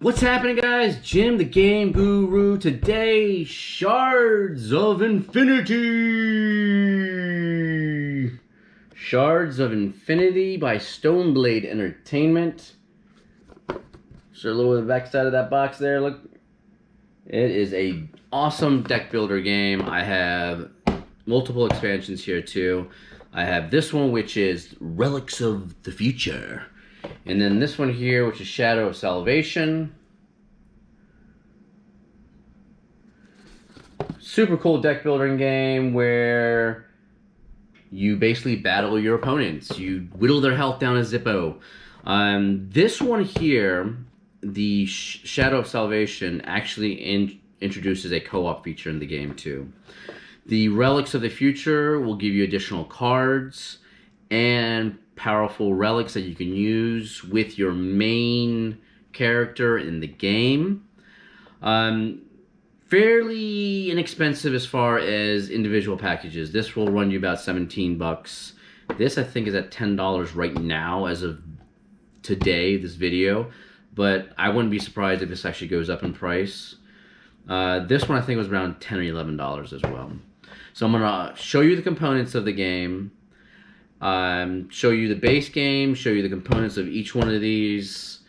What's happening, guys? Jim the Game Guru. Today, Shards of Infinity. Shards of Infinity by Stoneblade Entertainment. So a little bit of the back side of that box there. Look, it is a awesome deck builder game. I have multiple expansions here too. I have this one, which is Relics of the Future. And then this one here, which is Shadow of Salvation. Super cool deck building game where you basically battle your opponents. You whittle their health down a Zippo. This one here, the Shadow of Salvation, actually introduces a co-op feature in the game too. The Relics of the Future will give you additional cards and powerful relics that you can use with your main character in the game. Fairly inexpensive as far as individual packages. This will run you about 17 bucks. This I think is at $10 right now as of today, this video, but I wouldn't be surprised if this actually goes up in price. This one I think was around $10 or $11 as well. So I'm gonna show you the components of the game, show you the base game, show you the components of each one of these,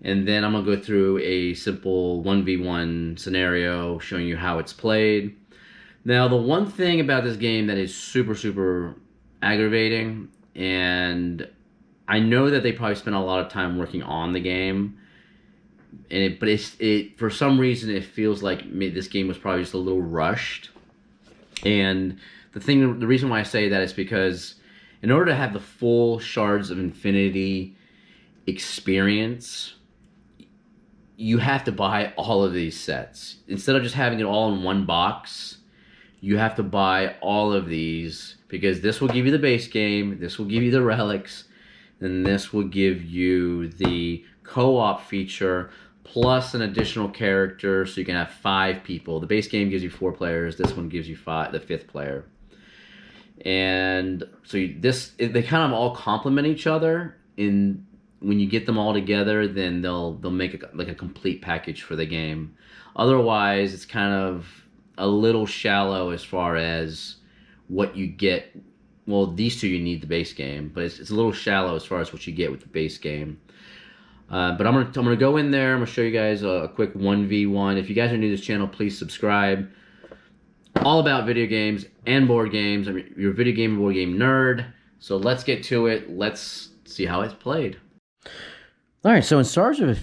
and then I'm going to go through a simple 1v1 scenario showing you how it's played. Now, the one thing about this game that is super aggravating, and I know that they probably spent a lot of time working on the game, but for some reason it feels like this game was probably just a little rushed. And the reason why I say that is because in order to have the full Shards of Infinity experience, you have to buy all of these sets. Instead of just having it all in one box, you have to buy all of these, because this will give you the base game, this will give you the relics, and this will give you the co-op feature, plus an additional character, so you can have 5 people. The base game gives you 4 players, this one gives you 5, the 5th player. And so they kind of all complement each other. When you get them all together, then they'll make a complete package for the game. Otherwise, it's kind of a little shallow as far as what you get. Well, these two you need the base game, but it's a little shallow as far as what you get with the base game. But I'm gonna go in there. I'm gonna show you guys a quick 1v1. If you guys are new to this channel, please subscribe. All about video games and board games. You're a video game and board game nerd. So let's get to it. Let's see how it's played. All right, so in Shards of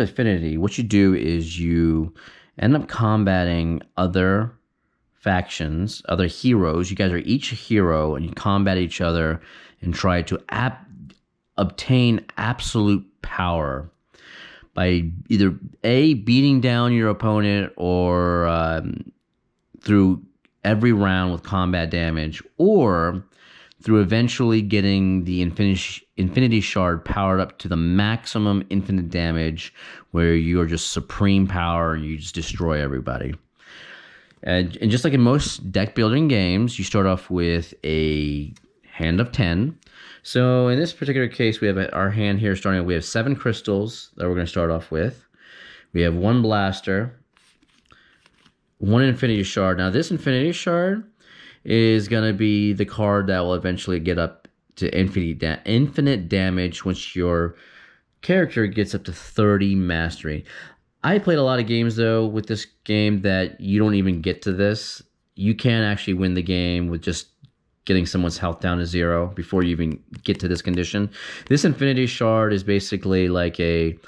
Infinity, what you do is you end up combating other factions, other heroes. You guys are each a hero, and you combat each other and try to obtain absolute power by either A, beating down your opponent, or through every round with combat damage, or through eventually getting the Infinity Shard powered up to the maximum infinite damage, where you are just supreme power and you just destroy everybody. And just like in most deck building games, you start off with a hand of 10. So in this particular case, we have our hand here starting. We have 7 crystals that we're going to start off with. We have 1 blaster, 1 Infinity Shard. Now this Infinity Shard is going to be the card that will eventually get up to infinite damage once your character gets up to 30 mastery. I played a lot of games though with this game that you don't even get to this. You can actually win the game with just getting someone's health down to 0 before you even get to this condition. This Infinity Shard is basically like a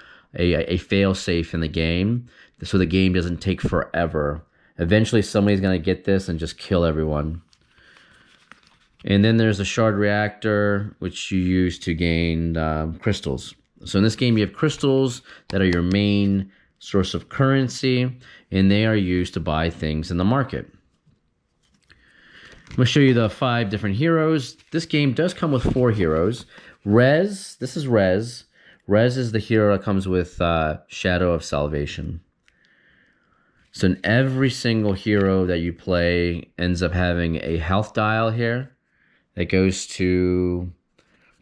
fail-safe in the game, so the game doesn't take forever. Eventually somebody's going to get this and just kill everyone. And then there's the Shard Reactor, which you use to gain crystals. So in this game, you have crystals that are your main source of currency, and they are used to buy things in the market. I'm going to show you the 5 different heroes. This game does come with 4 heroes. This is Rez. Rez is the hero that comes with Shadow of Salvation. So in every single hero that you play ends up having a health dial here that goes to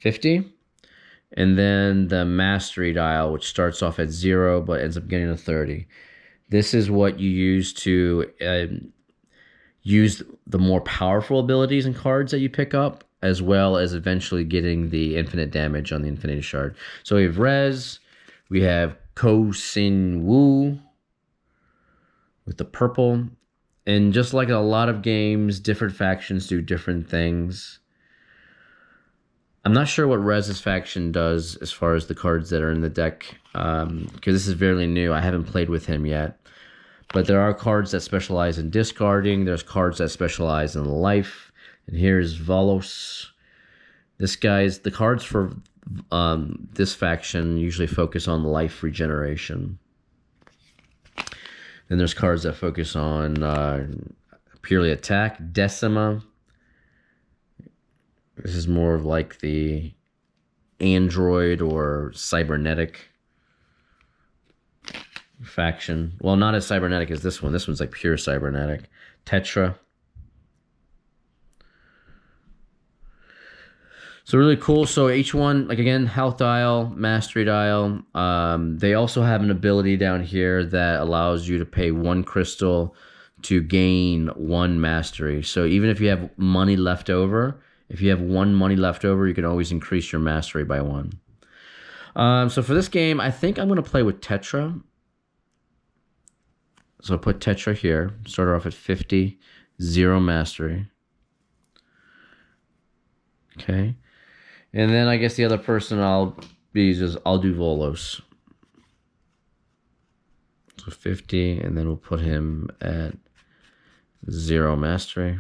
50. And then the mastery dial, which starts off at 0 but ends up getting a 30. This is what you use to use the more powerful abilities and cards that you pick up, as well as eventually getting the infinite damage on the Infinity Shard. So we have Rez, we have Ko Sin Woo with the purple. And just like a lot of games, different factions do different things. I'm not sure what Rez's faction does as far as the cards that are in the deck, because this is fairly new. I haven't played with him yet. But there are cards that specialize in discarding. There's cards that specialize in life. And here's Volos. This guy's, the cards for this faction usually focus on life regeneration. Then there's cards that focus on purely attack. Decima. This is more of like the android or cybernetic faction. Well, not as cybernetic as this one. This one's like pure cybernetic. Tetra. So really cool. So each one, like again, health dial, mastery dial. They also have an ability down here that allows you to pay 1 crystal to gain 1 mastery. So even if you have money left over, if you have 1 money left over, you can always increase your mastery by 1. So for this game, I think I'm going to play with Tetra. So I'll put Tetra here. Start her off at 50, 0 mastery. Okay. And then I guess the other person I'll do Volos. So 50, and then we'll put him at 0 mastery.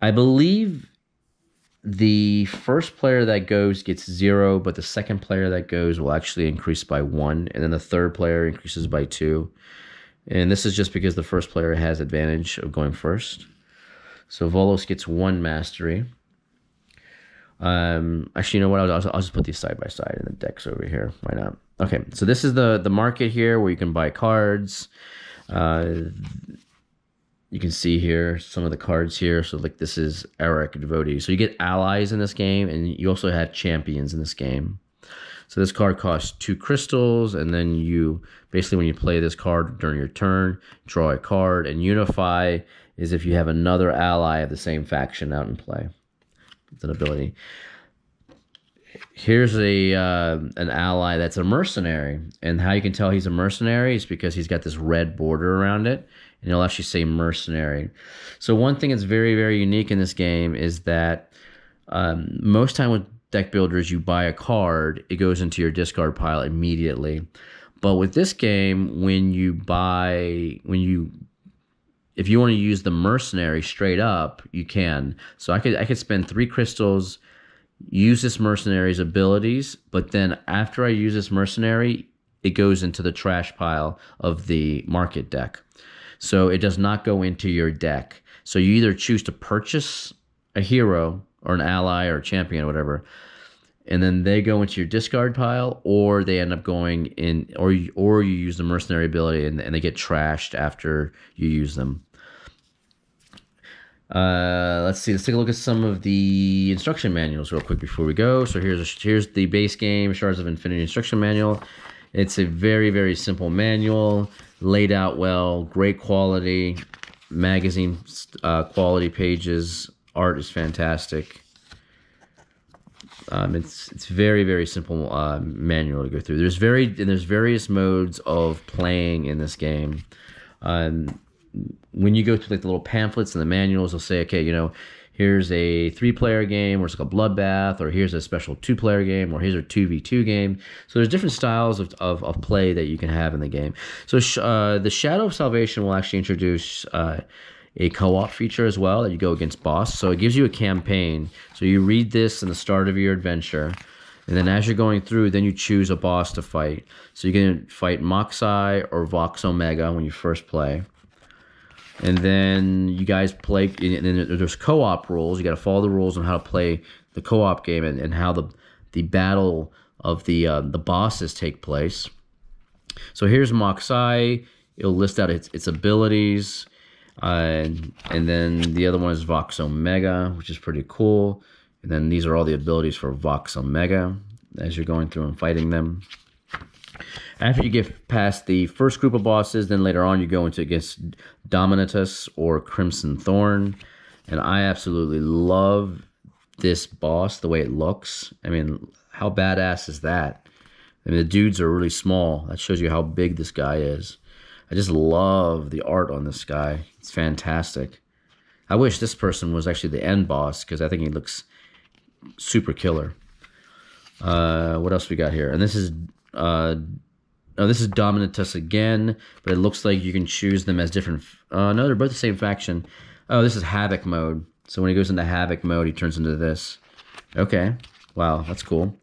I believe the first player that goes gets 0, but the second player that goes will actually increase by 1, and then the third player increases by 2. And this is just because the first player has advantage of going first. So Volos gets 1 mastery. Actually, you know what? I'll just put these side by side in the decks over here. Why not? Okay, so this is the market here where you can buy cards. You can see here some of the cards here. So like this is Eric Devotee. So you get allies in this game, and you also have champions in this game. So this card costs 2 crystals, and then you basically, when you play this card during your turn, draw a card. And Unify is if you have another ally of the same faction out in play. It's an ability. Here's an ally that's a mercenary, and how you can tell he's a mercenary is because he's got this red border around it, and it'll actually say mercenary. So one thing that's very, very unique in this game is that most time with deck builders, you buy a card, it goes into your discard pile immediately. But with this game, if you want to use the mercenary straight up, you can. So I could spend 3 crystals, use this mercenary's abilities, but then after I use this mercenary, it goes into the trash pile of the market deck. So it does not go into your deck. So you either choose to purchase a hero or an ally or a champion or whatever, and then they go into your discard pile, or they end up going in, or you use the mercenary ability and they get trashed after you use them. Let's see. Let's take a look at some of the instruction manuals real quick before we go. So here's the base game, Shards of Infinity instruction manual. It's a very, very simple manual, laid out well, great quality, magazine quality pages. Art is fantastic. It's very, very simple manual to go through. There's various modes of playing in this game. When you go through like the little pamphlets and the manuals, they'll say, okay, you know, here's a 3-player game, or it's like a bloodbath, or here's a special 2-player game, or here's a 2v2 game. So there's different styles of play that you can have in the game. So the Shadow of Salvation will actually introduce a co-op feature as well, that you go against boss. So it gives you a campaign. So you read this in the start of your adventure, and then as you're going through, then you choose a boss to fight. So you can fight Moxai or Vox Omega when you first play. And then you guys play, and then there's co-op rules. You got to follow the rules on how to play the co-op game, and how the battle of the bosses take place. So here's Moxai. It'll list out its abilities. And then the other one is Vox Omega, which is pretty cool. And then these are all the abilities for Vox Omega as you're going through and fighting them. After you get past the first group of bosses, then later on you go into against Dominatus or Crimson Thorn. And I absolutely love this boss, the way it looks. I mean, how badass is that? I mean, the dudes are really small. That shows you how big this guy is. I just love the art on this guy. It's fantastic. I wish this person was actually the end boss, because I think he looks super killer. What else we got here? And this is this is Dominatus again, but it looks like you can choose them as different. No, they're both the same faction. Oh, this is Havoc mode. So when he goes into Havoc mode, he turns into this. Okay, wow, that's cool.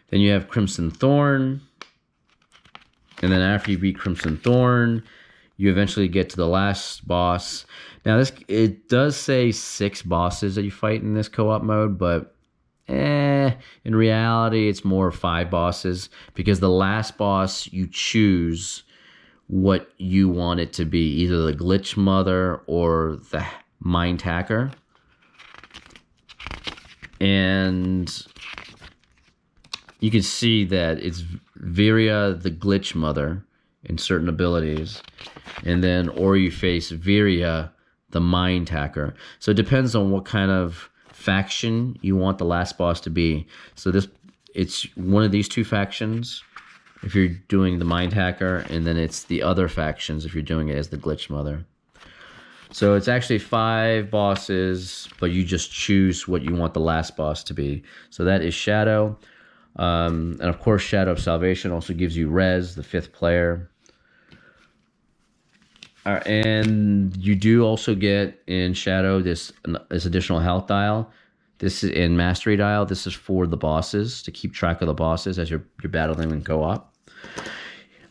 Then you have Crimson Thorn, and then after you beat Crimson Thorn, you eventually get to the last boss. Now it does say 6 bosses that you fight in this co-op mode, but in reality it's more 5 bosses, because the last boss you choose what you want it to be, either the Glitch Mother or the Mind Hacker. And you can see that it's Viria the Glitch Mother in certain abilities, and then or you face Viria the Mind Hacker. So it depends on what kind of faction you want the last boss to be. So it's one of these 2 factions if you're doing the Mind Hacker, and then it's the other factions if you're doing it as the Glitch Mother. So it's actually 5 bosses, but you just choose what you want the last boss to be. So that is Shadow. And of course, Shadow of Salvation also gives you res, the 5th player. And you do also get in Shadow this additional health dial. This is in Mastery dial. This is for the bosses, to keep track of the bosses as you're battling in co-op.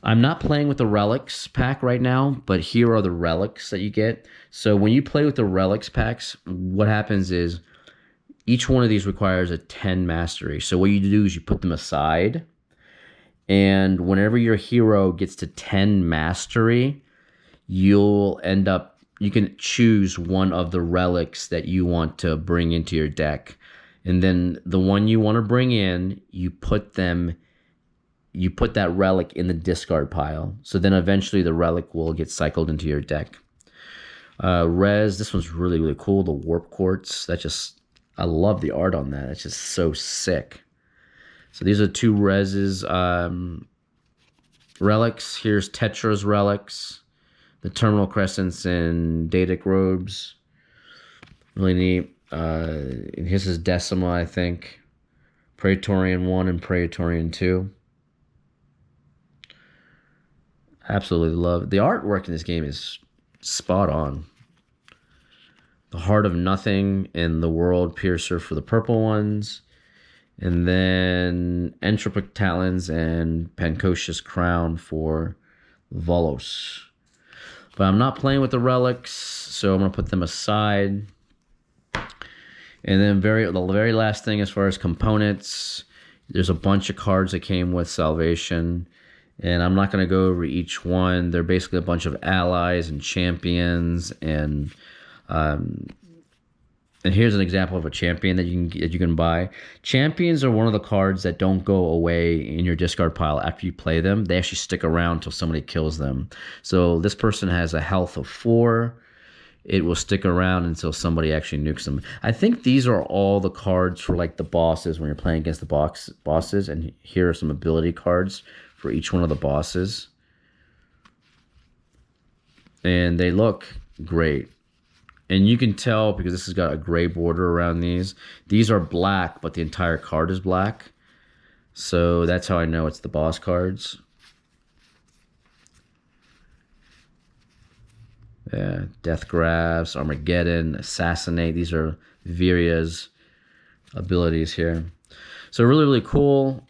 I'm not playing with the Relics pack right now, but here are the Relics that you get. So when you play with the Relics packs, what happens is each one of these requires a 10 mastery. So what you do is you put them aside, and whenever your hero gets to 10 mastery, you can choose one of the relics that you want to bring into your deck. And then the one you want to bring in, you put that relic in the discard pile. So then eventually the relic will get cycled into your deck. Res, this one's really, really cool. The Warp Quartz, I love the art on that. It's just so sick. So these are 2 reses. Relics, here's Tetra's relics. The Terminal Crescents and Daedic Robes. Really neat. Here's his Decima, I think. Praetorian 1 and Praetorian 2. Absolutely love. The artwork in this game is spot on. The Heart of Nothing and the World Piercer for the purple ones. And then Entropic Talons and Pancocious Crown for Volos. But I'm not playing with the relics, so I'm going to put them aside. And then the very last thing as far as components, there's a bunch of cards that came with Salvation. And I'm not going to go over each one. They're basically a bunch of allies and champions. And here's an example of a champion that you can buy. Champions are one of the cards that don't go away in your discard pile after you play them. They actually stick around until somebody kills them. So this person has a health of 4. It will stick around until somebody actually nukes them. I think these are all the cards for like the bosses when you're playing against the bosses. And here are some ability cards for each one of the bosses. And they look great. And you can tell because this has got a gray border around these. These are black, but the entire card is black. So that's how I know it's the boss cards. Yeah, Death Grasp, Armageddon, Assassinate. These are Viria's abilities here. So really, really cool.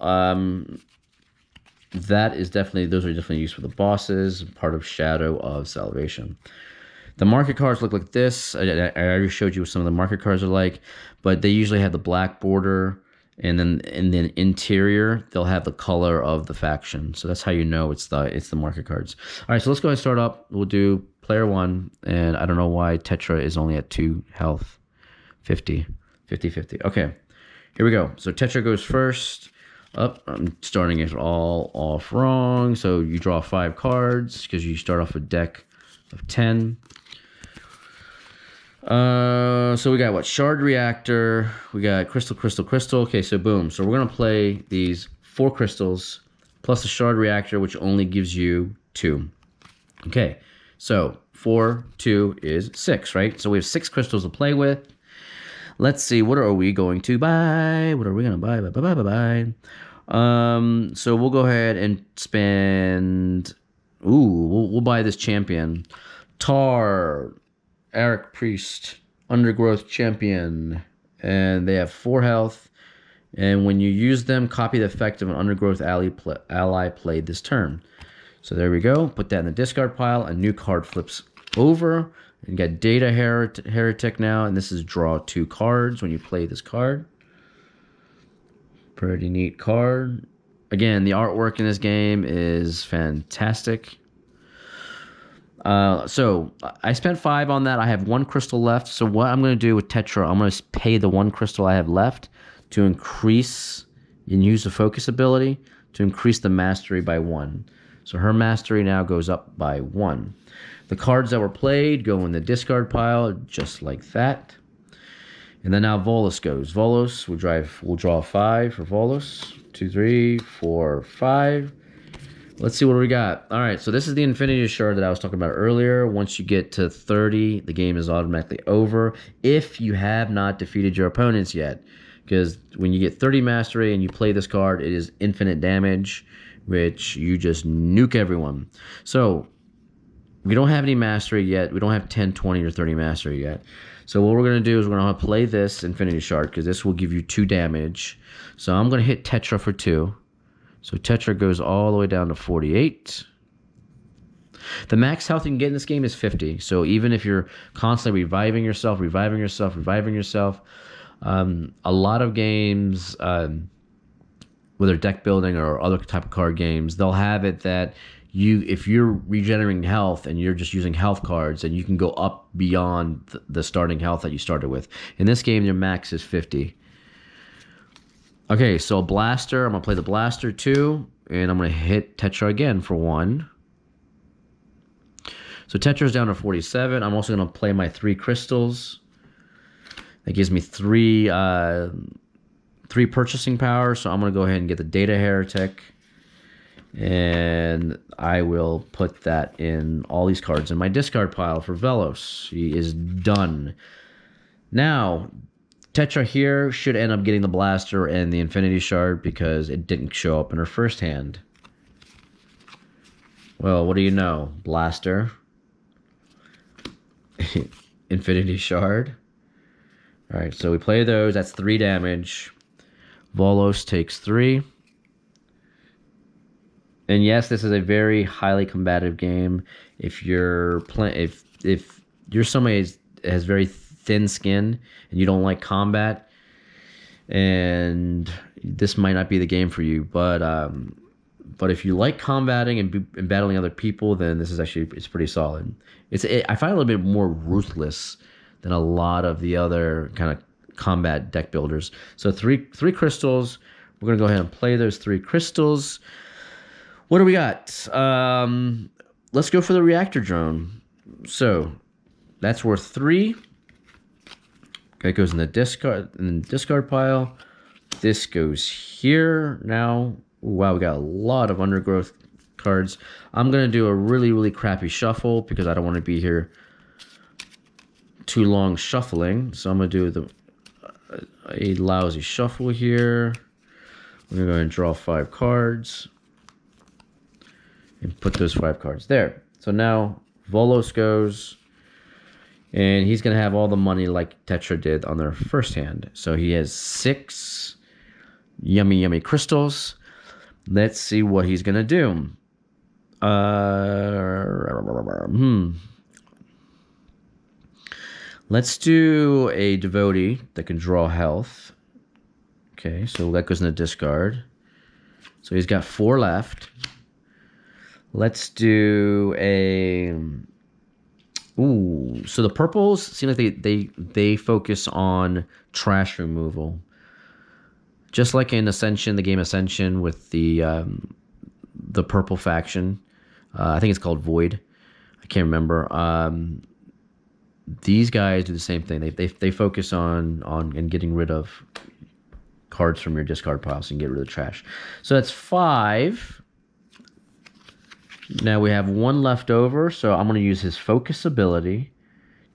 Those are definitely used for the bosses, part of Shadow of Salvation. The market cards look like this. I already showed you what some of the market cards are like, but they usually have the black border, and then in the interior they'll have the color of the faction. So that's how you know it's the market cards. All right, so let's go ahead and start up. We'll do player 1, and I don't know why Tetra is only at 2 health, 50. 50-50. Okay, here we go. So Tetra goes first. Up, I'm starting it all off wrong. So you draw 5 cards because you start off a deck of 10. So we got what? Shard Reactor. We got Crystal, Crystal, Crystal. Okay, so boom. So we're gonna play these 4 crystals plus the Shard Reactor, which only gives you 2. Okay, so 4, 2 is 6, right? So we have 6 crystals to play with. Let's see, what are we going to buy? What are we gonna buy? Buy. So we'll go ahead and spend. Ooh, we'll buy this champion, Tar, Eric Priest, Undergrowth Champion, and they have 4 health. And when you use them, copy the effect of an Undergrowth ally played this turn. So there we go. Put that in the discard pile. A new card flips over. And you got Data Heretic now, and this is draw 2 cards when you play this card. Pretty neat card. Again, the artwork in this game is fantastic. So I spent 5 on that. I have 1 crystal left. So what I'm going to do with Tetra, I'm going to pay the 1 crystal I have left to increase and use the focus ability to increase the mastery by 1. So her mastery now goes up by 1. The cards that were played go in the discard pile, just like that. And then now Volos goes. Volos, we'll draw 5 for Volos. 2, 3, 4, 5. Let's see what we got. All right, so this is the Infinity Shard that I was talking about earlier. Once you get to 30, the game is automatically over if you have not defeated your opponents yet. Because when you get 30 mastery and you play this card, it is infinite damage, which you just nuke everyone. So we don't have any mastery yet. We don't have 10, 20, or 30 mastery yet. So what we're going to do is we're going to play this Infinity Shard because this will give you 2 damage. So I'm going to hit Tetra for 2. So Tetra goes all the way down to 48. The max health you can get in this game is 50. So even if you're constantly reviving yourself, a lot of games, whether deck building or other type of card games, they'll have it that if you're regenerating health and you're just using health cards, and you can go up beyond the starting health that you started with. In this game, your max is 50. Okay, so Blaster, I'm going to play the Blaster 2, and I'm going to hit Tetra again for 1. So Tetra's down to 47. I'm also going to play my 3 crystals. That gives me 3 purchasing power, so I'm going to go ahead and get the Data Heretic. And I will put that in all these cards in my discard pile for Velos. He is done. Now, Tetra here should end up getting the Blaster and the Infinity Shard because it didn't show up in her first hand. Well, what do you know? Blaster. Infinity Shard. Alright, so we play those. That's 3 damage. Volos takes 3. And yes, this is a very highly combative game. If you're if you're somebody that has very thin skin and you don't like combat, and this might not be the game for you. But if you like combating and battling other people, then this is it's pretty solid. I find it a little bit more ruthless than a lot of the other kind of combat deck builders. So three crystals. We're gonna go ahead and play those 3 crystals. What do we got? Let's go for the reactor drone. So that's worth 3. That goes in the discard pile. This goes here now. Ooh, wow, we got a lot of Undergrowth cards. I'm gonna do a really, really crappy shuffle because I don't want to be here too long shuffling. So I'm gonna do a lousy shuffle here. We're gonna go and draw 5 cards. And put those 5 cards there. So now Volos goes, and he's going to have all the money like Tetra did on their first hand. So he has 6 yummy, yummy crystals. Let's see what he's going to do. Let's do a Devotee that can draw health. Okay, so that goes in the discard. So he's got 4 left. Let's do a Ooh, so the purples seem like they focus on trash removal, just like in Ascension, the game Ascension with the purple faction. I think it's called Void. I can't remember. These guys do the same thing. They focus on and getting rid of cards from your discard pile, so you can get rid of the trash. So that's 5. Now we have 1 left over, so I'm going to use his focus ability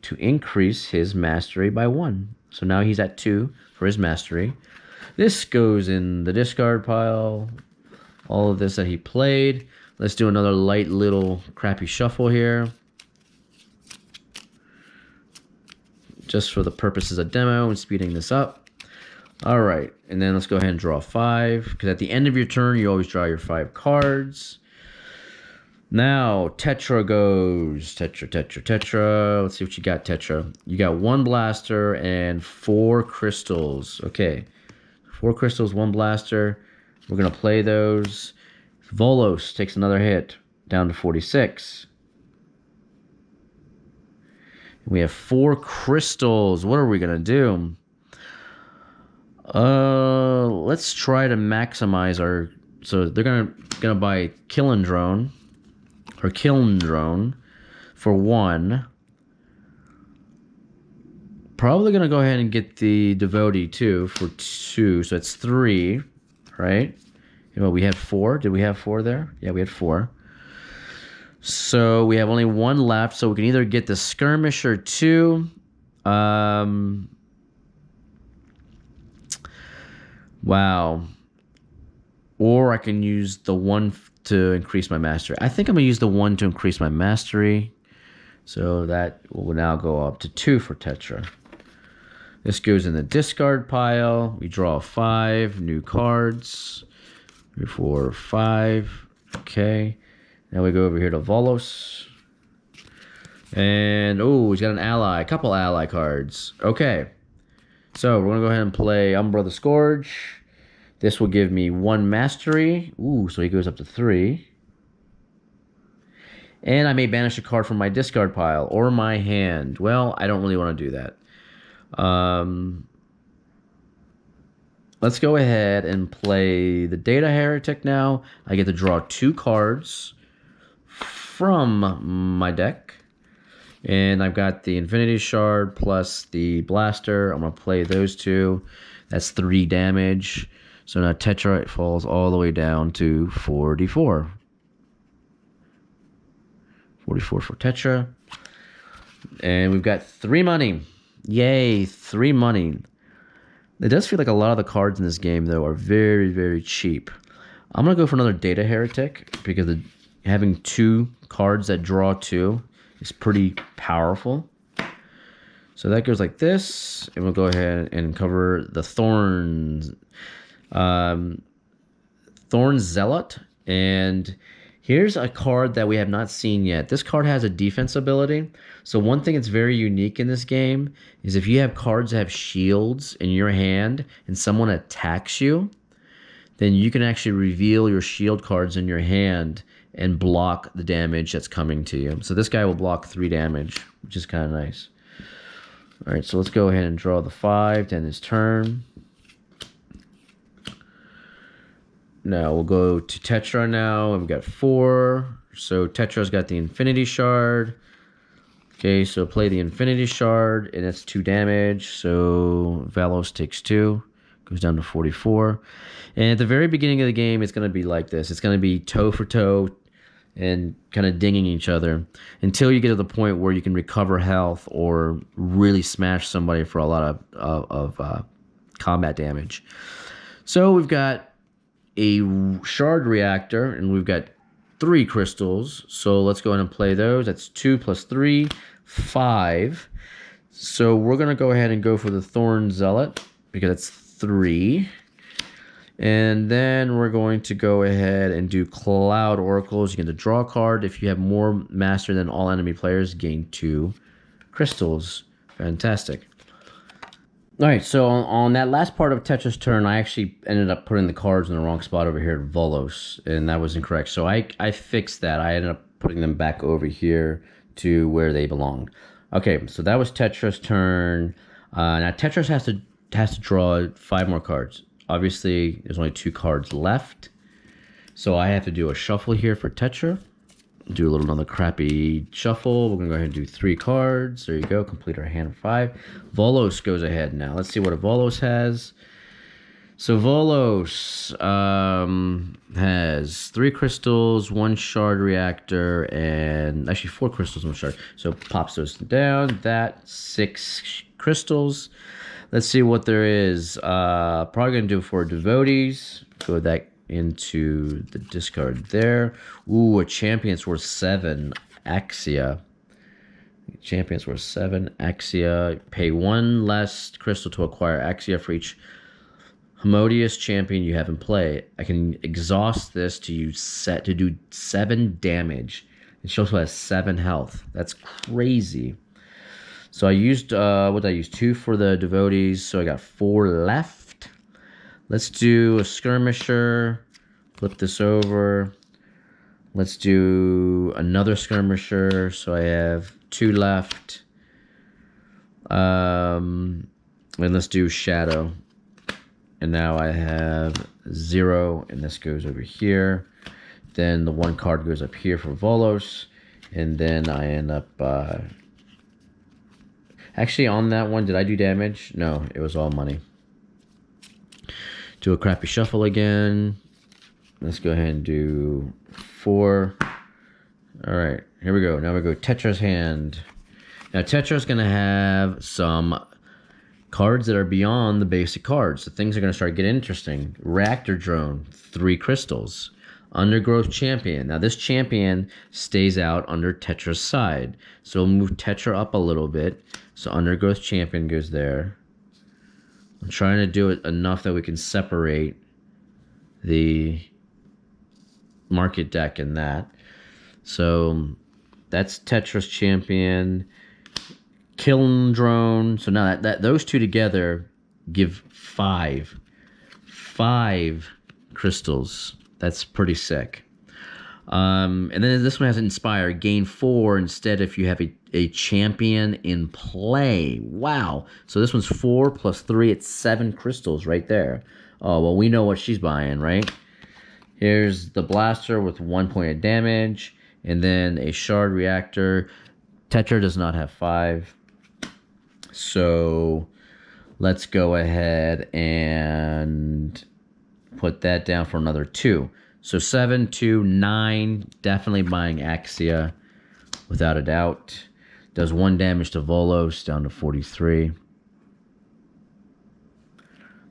to increase his mastery by 1. So now he's at 2 for his mastery. This goes in the discard pile. All of this that he played. Let's do another light little crappy shuffle here. Just for the purposes of demo and speeding this up. All right, and then let's go ahead and draw 5. Because at the end of your turn, you always draw your 5 cards. Now, Tetra goes. Tetra. Let's see what you got, Tetra. You got 1 blaster and 4 crystals. Okay. 4 crystals, 1 blaster. We're going to play those. Volos takes another hit. Down to 46. We have 4 crystals. What are we going to do? Let's try to maximize our... So they're gonna buy Killing Drone. Or Kiln Drone for 1. Probably going to go ahead and get the Devotee too for 2. So it's 3, right? You know, we had 4. Did we have 4 there? Yeah, we had 4. So we have only 1 left. So we can either get the Skirmisher 2. Wow. Or I can use the 1 to increase my mastery. I think I'm going to use the 1 to increase my mastery. So that will now go up to 2 for Tetra. This goes in the discard pile. We draw 5 new cards. 3, 4, 5. Okay. Now we go over here to Volos. And, oh, he's got an ally. A couple ally cards. Okay. So we're going to go ahead and play Umbra the Scourge. This will give me 1 mastery. Ooh, so he goes up to 3. And I may banish a card from my discard pile or my hand. Well, I don't really want to do that. Let's go ahead and play the Data Heretic now. I get to draw 2 cards from my deck. And I've got the Infinity Shard plus the Blaster. I'm going to play those 2. That's 3 damage. So now Tetra falls all the way down to 44. 44 for Tetra. And we've got 3 money. Yay, 3 money. It does feel like a lot of the cards in this game, though, are very, very cheap. I'm going to go for another Data Heretic because having 2 cards that draw 2 is pretty powerful. So that goes like this. And we'll go ahead and cover the Thorns. Thorn Zealot, and here's a card that we have not seen yet. This card has a defense ability. So one thing that's very unique in this game is if you have cards that have shields in your hand and someone attacks you, then you can actually reveal your shield cards in your hand and block the damage that's coming to you. So this guy will block 3 damage, which is kind of nice. All right, so let's go ahead and draw the 5 to end his turn. Now we'll go to Tetra now, and we've got 4. So Tetra's got the Infinity Shard. Okay, so play the Infinity Shard, and that's 2 damage. So Valos takes 2, goes down to 44. And at the very beginning of the game, it's going to be like this. It's going to be toe for toe and kind of dinging each other until you get to the point where you can recover health or really smash somebody for a lot of combat damage. So we've got a shard reactor, and we've got 3 crystals. So let's go ahead and play those. That's 2 plus 3, 5. So we're going to go ahead and go for the Thorn Zealot because it's 3. And then we're going to go ahead and do Cloud Oracles. You get to draw a card. If you have more master than all enemy players, gain 2 crystals. Fantastic. All right, so on that last part of Tetra's turn, I actually ended up putting the cards in the wrong spot over here at Volos, and that was incorrect. So I fixed that. I ended up putting them back over here to where they belong. Okay, so that was Tetra's turn. Now Tetris has to draw 5 more cards. Obviously, there's only 2 cards left, so I have to do a shuffle here for Tetra. Do a little another crappy shuffle. We're gonna go ahead and do 3 cards. There you go. Complete our hand of 5. Volos goes ahead now. Let's see what a Volos has. So Volos has 3 crystals, 1 shard reactor, and actually 4 crystals, 1 shard. So pops those down. That 6 crystals. Let's see what there is. Probably gonna do for devotees. Go that into the discard there. Ooh, a champion's worth 7 Axia. Champion's worth 7 Axia. Pay 1 less crystal to acquire Axia for each Homodious champion you have in play. I can exhaust this to do 7 damage. It also has 7 health. That's crazy. So I used what did I use? 2 for the devotees, so I got 4 left. Let's do a skirmisher. Flip this over. Let's do another skirmisher. So I have 2 left. And let's do shadow. And now I have 0, and this goes over here. Then the 1 card goes up here for Volos, and then I end up... Actually, on that one, did I do damage? No, it was all money. Do a crappy shuffle again. Let's go ahead and do 4. All right, here we go. Now we go Tetra's hand. Now Tetra's going to have some cards that are beyond the basic cards. So things are going to start getting interesting. Reactor Drone, 3 crystals. Undergrowth Champion. Now this champion stays out under Tetra's side. So we'll move Tetra up a little bit. So Undergrowth Champion goes there. I'm trying to do it enough that we can separate the market deck and that. So that's Tetra's champion. Kiln Drone. So now that those 2 together give 5 crystals. That's pretty sick. And then this one has Inspire. Gain 4 instead if you have a champion in play. Wow. So this one's 4 plus 3. It's 7 crystals right there. Oh, well, we know what she's buying, right? Here's the blaster with 1 point of damage. And then a shard reactor. Tetra does not have 5. So let's go ahead and put that down for another 2. So 7, 2, 9. Definitely buying Axia without a doubt. Does 1 damage to Volos down to 43.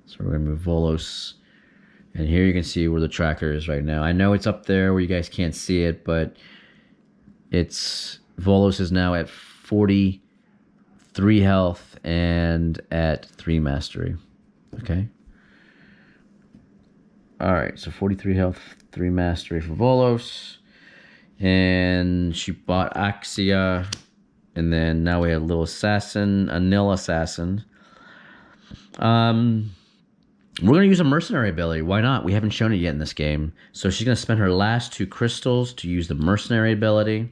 So we're going to move Volos. And here you can see where the tracker is right now. I know it's up there where you guys can't see it, but Volos is now at 43 health and at 3 mastery. Okay. Alright, so 43 health, 3 mastery for Volos. And she bought Axia. And then now we have a little assassin, a nil assassin. We're going to use a mercenary ability. Why not? We haven't shown it yet in this game. So she's going to spend her last 2 crystals to use the mercenary ability.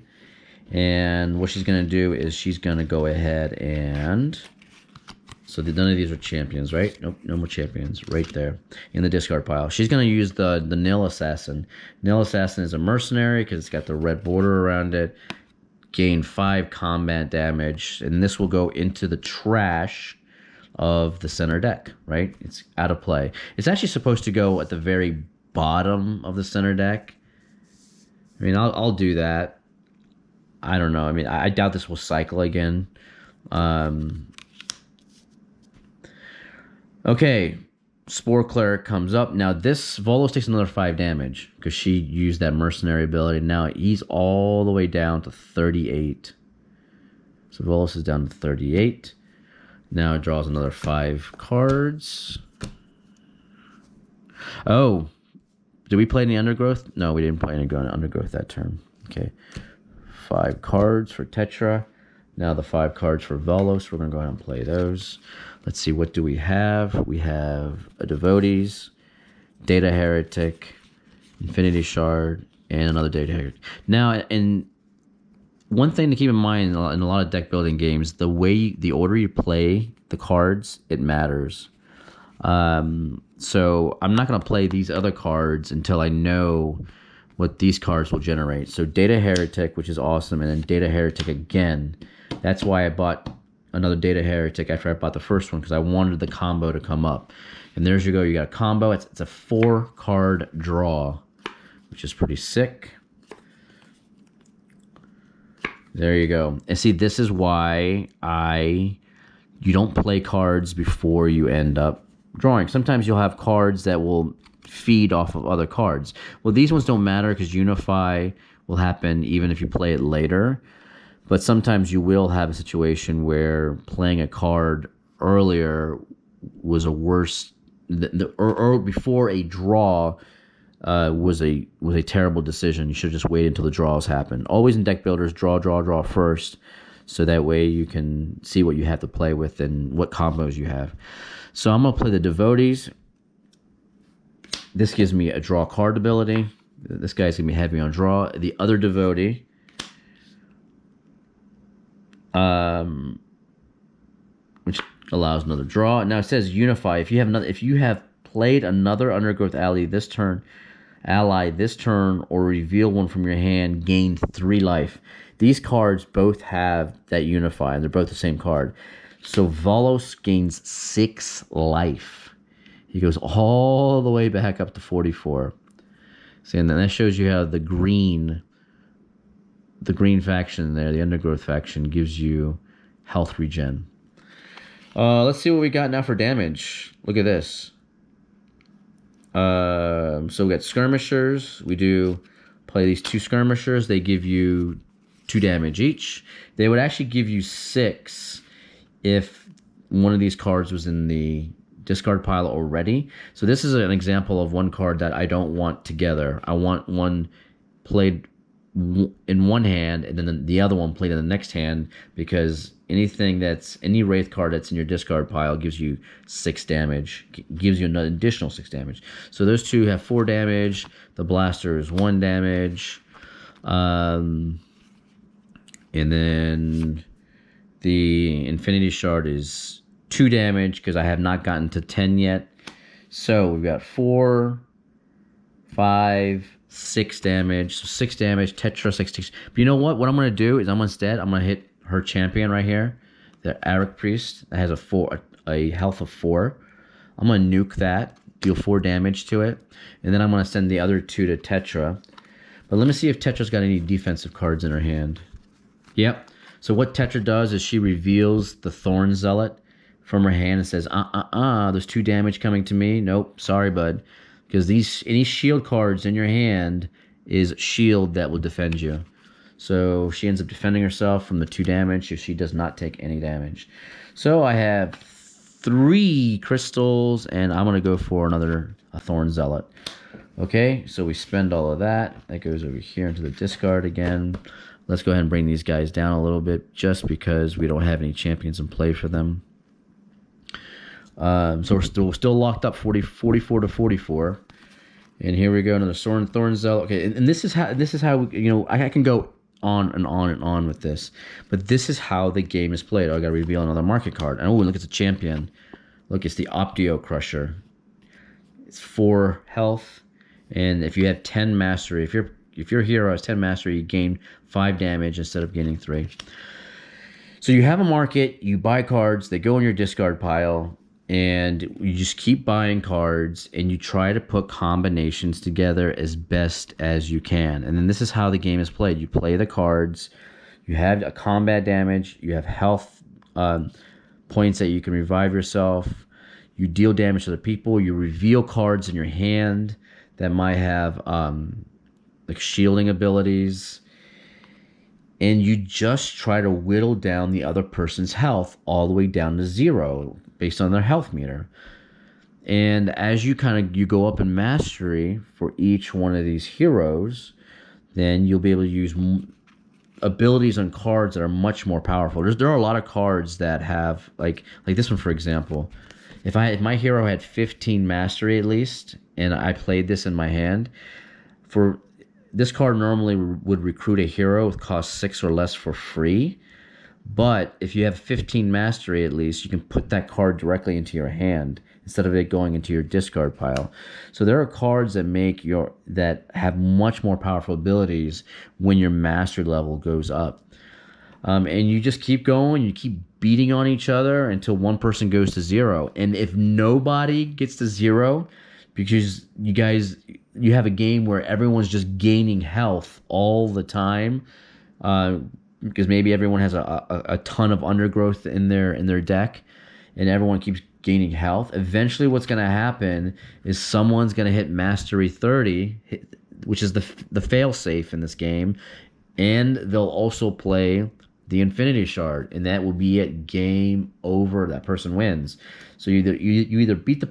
And what she's going to do is she's going to go ahead and... So none of these are champions, right? Nope, no more champions. Right there in the discard pile. She's going to use the Nil Assassin. Nil Assassin is a mercenary because it's got the red border around it. Gain 5 combat damage. And this will go into the trash of the center deck, right? It's out of play. It's actually supposed to go at the very bottom of the center deck. I mean, I'll do that. I don't know. I mean, I doubt this will cycle again. Okay, Spore Cleric comes up. Now this Volos takes another 5 damage because she used that mercenary ability. Now he's all the way down to 38. So Volos is down to 38. Now it draws another 5 cards. Oh, did we play any Undergrowth? No, we didn't play any Undergrowth that turn. Okay, 5 cards for Tetra. Now the 5 cards for Volos. We're going to go ahead and play those. Let's see, what do we have? We have a Devotees, Data Heretic, Infinity Shard, and another Data Heretic. Now, in one thing to keep in mind in a lot of deck building games, the order you play the cards, it matters. So I'm not going to play these other cards until I know what these cards will generate. So Data Heretic, which is awesome, and then Data Heretic again. That's why I bought another Data Heretic after I bought the first one, because I wanted the combo to come up. And there's you go. You got a combo. It's a 4-card draw, which is pretty sick. There you go. And see, this is why you don't play cards before you end up drawing. Sometimes you'll have cards that will feed off of other cards. Well, these ones don't matter because Unify will happen even if you play it later. But sometimes you will have a situation where playing a card earlier was a worse, or before a draw was a terrible decision. You should just wait until the draws happen. Always in deck builders, draw first, so that way you can see what you have to play with and what combos you have. So I'm gonna play the Devotees. This gives me a draw card ability. This guy's gonna be heavy on draw. The other Devotee, which allows another draw. Now it says Unify. If you have played another Undergrowth ally this turn, or reveal one from your hand, gain 3 life. These cards both have that Unify, and they're both the same card. So Volos gains 6 life. He goes all the way back up to 44. See, and then that shows you how the green faction there, the Undergrowth faction, gives you health regen. Let's see what we got now for damage. Look at this. So we got skirmishers. We do play these 2 skirmishers. They give you 2 damage each. They would actually give you 6 if one of these cards was in the discard pile already. So this is an example of one card that I don't want together. I want one played in one hand and then the other one played in the next hand, because any Wraith card that's in your discard pile gives you 6 damage, gives you an additional 6 damage. So those 2 have 4 damage. The blaster is 1 damage. And then the Infinity Shard is 2 damage, because I have not gotten to 10 yet. So we've got 4, 5, 6 damage. So 6 damage, Tetra 6. But you know what? What I'm going to do is I'm going to hit her champion right here, the Arik Priest, that has a health of 4. I'm going to nuke that, deal 4 damage to it, and then I'm going to send the other 2 to Tetra. But let me see if Tetra's got any defensive cards in her hand. Yep. So what Tetra does is she reveals the Thorn Zealot from her hand and says, there's 2 damage coming to me. Nope, sorry, bud. Because any shield cards in your hand is shield that will defend you. So she ends up defending herself from the 2 damage if she does not take any damage. So I have 3 crystals, and I'm going to go for a Thorn Zealot. Okay, so we spend all of that. That goes over here into the discard again. Let's go ahead and bring these guys down a little bit, just because we don't have any champions in play for them. So we're still locked up 44 to 44. And here we go, another Thorn Zealot. Okay, and this is how I can go on and on and on with this, but this is how the game is played. I gotta reveal another market card. And look, it's a champion. Look, it's the Optio Crusher. It's 4 health, and if you have 10 mastery, if your hero has 10 mastery, you gain 5 damage instead of gaining 3. So you have a market, you buy cards, they go in your discard pile, and you just keep buying cards, and you try to put combinations together as best as you can. And then this is how the game is played. You play the cards, you have a combat damage, you have health points that you can revive yourself, you deal damage to the people, you reveal cards in your hand that might have like shielding abilities, and you just try to whittle down the other person's health all the way down to 0 based on their health meter. And as you go up in mastery for each one of these heroes, then you'll be able to use abilities on cards that are much more powerful. There are a lot of cards that have like this one, for example. If my hero had 15 mastery at least, and I played this in my hand, this card normally would recruit a hero with cost 6 or less for free. But if you have 15 mastery at least, you can put that card directly into your hand instead of it going into your discard pile. So there are cards that have much more powerful abilities when your mastery level goes up. And you just keep going, you keep beating on each other until one person goes to 0. And if nobody gets to 0, because you have a game where everyone's just gaining health all the time, because maybe everyone has a ton of undergrowth in their deck, and everyone keeps gaining health. Eventually, what's going to happen is someone's going to hit Mastery 30, which is the fail safe in this game, and they'll also play the Infinity Shard, and that will be it. Game over. That person wins. So you either beat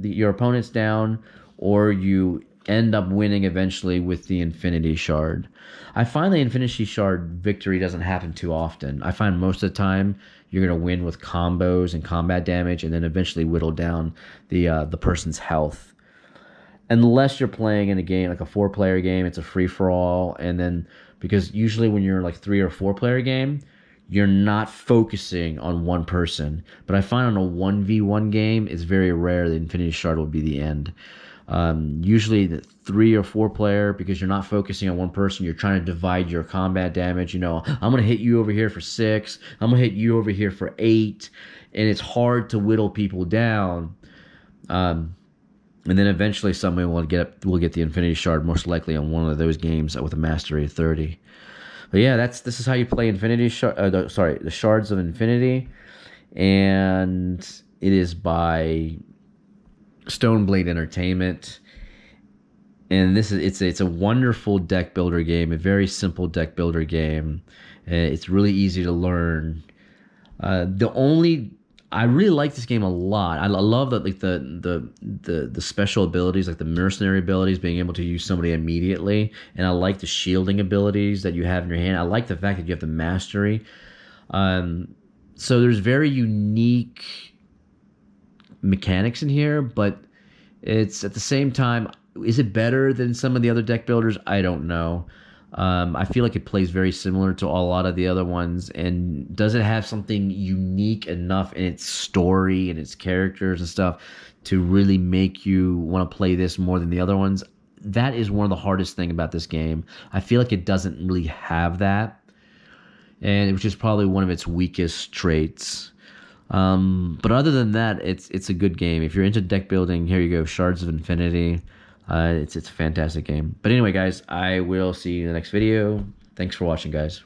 your opponent's down, or you end up winning eventually with the Infinity Shard. I find the Infinity Shard victory doesn't happen too often. I find most of the time you're going to win with combos and combat damage, and then eventually whittle down the person's health. Unless you're playing in a game like a 4-player game, it's a free-for-all, and then because usually when you're like 3 or 4-player game, you're not focusing on one person. But I find on a 1v1 game, it's very rare the Infinity Shard will be the end. Usually the 3 or 4-player, because you're not focusing on one person, you're trying to divide your combat damage. You know, I'm going to hit you over here for 6, I'm going to hit you over here for 8, and it's hard to whittle people down. And then eventually someone will get the Infinity Shard, most likely on one of those games with a mastery of 30. But yeah, this is how you play the Shards of Infinity, and it is by Stoneblade Entertainment. And it's a wonderful deck builder game, a very simple deck builder game. It's really easy to learn. I really like this game a lot. I love that, like the special abilities, like the mercenary abilities, being able to use somebody immediately, and I like the shielding abilities that you have in your hand. I like the fact that you have the mastery. So there's very unique mechanics in here, but it's at the same time, is it better than some of the other deck builders? I don't know. I feel like it plays very similar to a lot of the other ones. And does it have something unique enough in its story and its characters and stuff to really make you want to play this more than the other ones? That is one of the hardest things about this game. I feel like it doesn't really have that, and which is probably one of its weakest traits. But other than that, it's a good game. If you're into deck building, here you go, Shards of Infinity. It's a fantastic game. But anyway, guys, I will see you in the next video. Thanks for watching, guys.